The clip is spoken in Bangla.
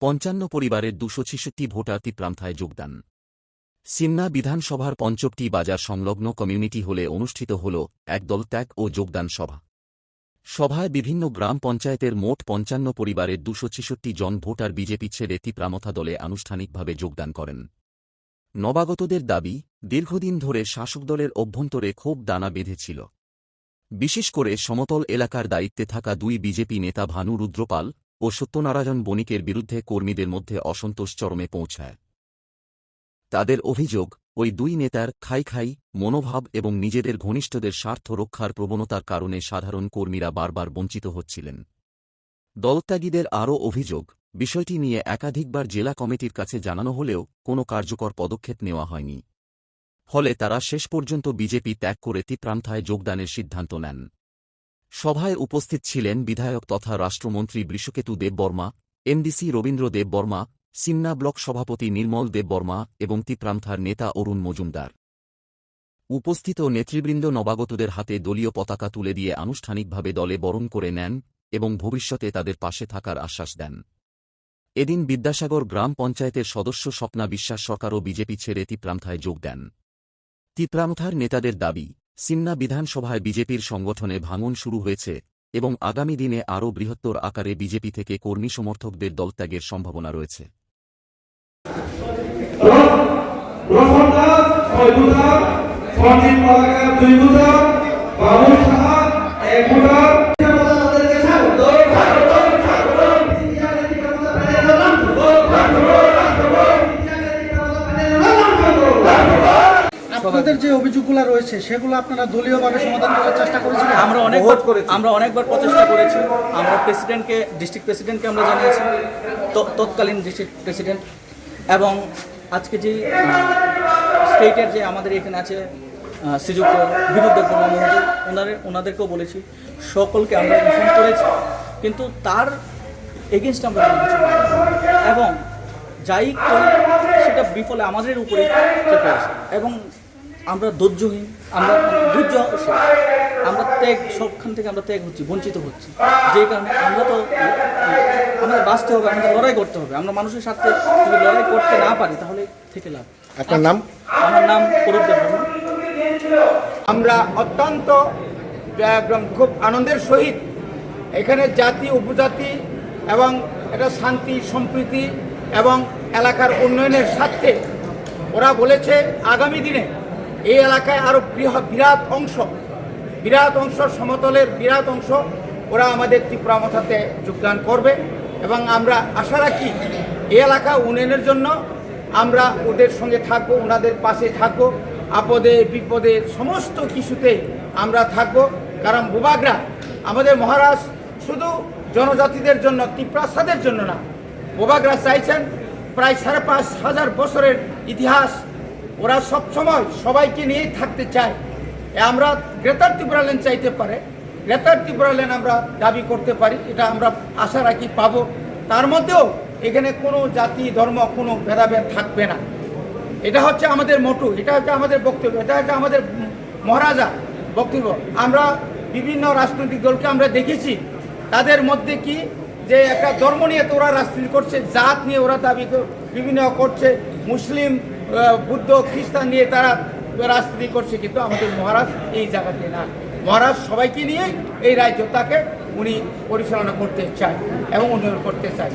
৫৫ পরিবারের ২৬৬ ভোটার তিপ্রামথায় যোগদান। সিমনা বিধানসভার পঞ্চকটি বাজার সংলগ্ন কমিউনিটি হলে অনুষ্ঠিত হল এক দলত্যাগ ও যোগদান সভা। সভায় বিভিন্ন গ্রাম পঞ্চায়েতের মোট ৫৫ পরিবারের ২৬৬ জন ভোটার বিজেপি ছেড়ে তিপ্রামথা দলে আনুষ্ঠানিকভাবে যোগদান করেন। নবাগতদের দাবি, দীর্ঘদিন ধরে শাসক দলের অভ্যন্তরে ক্ষোভ দানা বেঁধেছিল। বিশেষ করে সমতল এলাকার দায়িত্বে থাকা দুই বিজেপি নেতা ভানু রুদ্রপাল ও সত্যনারায়ণ বণিকের বিরুদ্ধে কর্মীদের মধ্যে অসন্তোষ চরমে পৌঁছায়। তাদের অভিযোগ, ওই দুই নেতার খাই মনোভাব এবং নিজেদের ঘনিষ্ঠদের স্বার্থ রক্ষার প্রবণতার কারণে সাধারণ কর্মীরা বারবার বঞ্চিত হচ্ছিলেন। দলত্যাগীদের আরও অভিযোগ, বিষয়টি নিয়ে একাধিকবার জেলা কমিটির কাছে জানানো হলেও কোনো কার্যকর পদক্ষেপ নেওয়া হয়নি। ফলে তারা শেষ পর্যন্ত বিজেপি ত্যাগ করে তিপ্রামথায় যোগদানের সিদ্ধান্ত নেন। সভায় উপস্থিত ছিলেন বিধায়ক তথা রাষ্ট্রমন্ত্রী বৃষকেতু দেববর্মা, এমডিসি রবীন্দ্র দেববর্মা, সিমনা ব্লক সভাপতি নির্মল দেববর্মা এবং তিপ্রামথার নেতা অরুণ মজুমদার। উপস্থিত নেতৃবৃন্দ নবাগতদের হাতে দলীয় পতাকা তুলে দিয়ে আনুষ্ঠানিকভাবে দলে বরণ করে নেন এবং ভবিষ্যতে তাদের পাশে থাকার আশ্বাস দেন। এদিন বিদ্যাসাগর গ্রাম পঞ্চায়েতের সদস্য স্বপ্না বিশ্বাস সরকারও বিজেপি ছেড়ে তিপ্রামথায় যোগ দেন। তিপ্রামথার নেতাদের দাবি, সিমনা বিধানসভায় বিজেপির সংগঠনে ভাঙন শুরু হয়েছে এবং আগামী দিনে আরও বৃহত্তর আকারে বিজেপি থেকে কর্মী সমর্থকদের দলত্যাগের সম্ভাবনা রয়েছে। আপনাদের যে অভিযোগগুলো রয়েছে সেগুলো আপনারা দলীয়ভাবে সমাধান করার চেষ্টা করেছিলেন? আমরা অনেকবার প্রচেষ্টা করেছি। আমরা ডিস্ট্রিক্ট প্রেসিডেন্টকে আমরা জানিয়েছি, তৎকালীন ডিস্ট্রিক্ট প্রেসিডেন্ট, এবং আজকে যে স্টেটের যে আমাদের এখানে আছে শ্রীযুক্ত বিনোদ দেববর্মা মহোদয়, ওনাদেরকেও বলেছি, সকলকে আমরা ইনফর্ম করেছি, কিন্তু তার এগেনস্ট আমরা কিছু এবং যাই করি সেটা বিফলে আমাদের উপরে চেপে আসে এবং আমরা ধৈর্যহীন, আমরা ত্যাগ, সবখান থেকে আমরা ত্যাগ হচ্ছি, বঞ্চিত হচ্ছি, যে কারণে আমাদের বাঁচতে হবে, আমাদের লড়াই করতে হবে। আমরা মানুষের সাথে যদি লড়াই করতে না পারি তাহলে থেকে লাভ। আপনার নাম? আমার নাম অরূপ দেববর্মা। আমরা অত্যন্ত খুব আনন্দের সহিত এখানে জাতি উপজাতি এবং এটা শান্তি সম্প্রীতি এবং এলাকার উন্নয়নের স্বার্থে ওরা বলেছে আগামী দিনে এই এলাকায় আরও বিরাট অংশ সমতলের বিরাট অংশ ওরা আমাদের তিপ্রামথাতে যোগদান করবে এবং আমরা আশা রাখি এই এলাকা উন্নয়নের জন্য আমরা ওদের সঙ্গে থাকবো, ওনাদের পাশে থাকবো, আপদে বিপদে সমস্ত কিছুতে আমরা থাকবো। কারণ বুবাগরা আমাদের মহারাজ শুধু জনজাতিদের জন্য, তিপ্রাসাদের জন্য না, বুবাগরা চাইছেন প্রায় 5,500 বছরের ইতিহাস, ওরা সবসময় সবাইকে নিয়েই থাকতে চায়। আমরা গ্রেটার ত্রিপুরাল্যান্ড চাইতে পারে, গ্রেটার ত্রিপুরাল্যান্ড আমরা দাবি করতে পারি, এটা আমরা আশা রাখি পাবো। তার মধ্যেও এখানে কোনো জাতি ধর্ম কোনো ভেদাভেদ থাকবে না। এটা হচ্ছে আমাদের মোটো, এটা হচ্ছে আমাদের বক্তব্য, এটা হচ্ছে আমাদের মহারাজা বক্তব্য। আমরা বিভিন্ন রাজনৈতিক দলকে আমরা দেখেছি, তাদের মধ্যে কি যে একটা ধর্ম নিয়ে তো ওরা রাজনীতি করছে, জাত নিয়ে ওরা দাবি বিভিন্ন করছে, মুসলিম বুদ্ধ খ্রিস্টান নিয়ে তারা রাজনীতি করছে, কিন্তু আমাদের মহারাজ এই জায়গাতে না। মহারাজ সবাইকে নিয়ে এই রাজ্যটাকে উনি পরিচালনা করতে চায় এবং উন্নয়ন করতে চায়।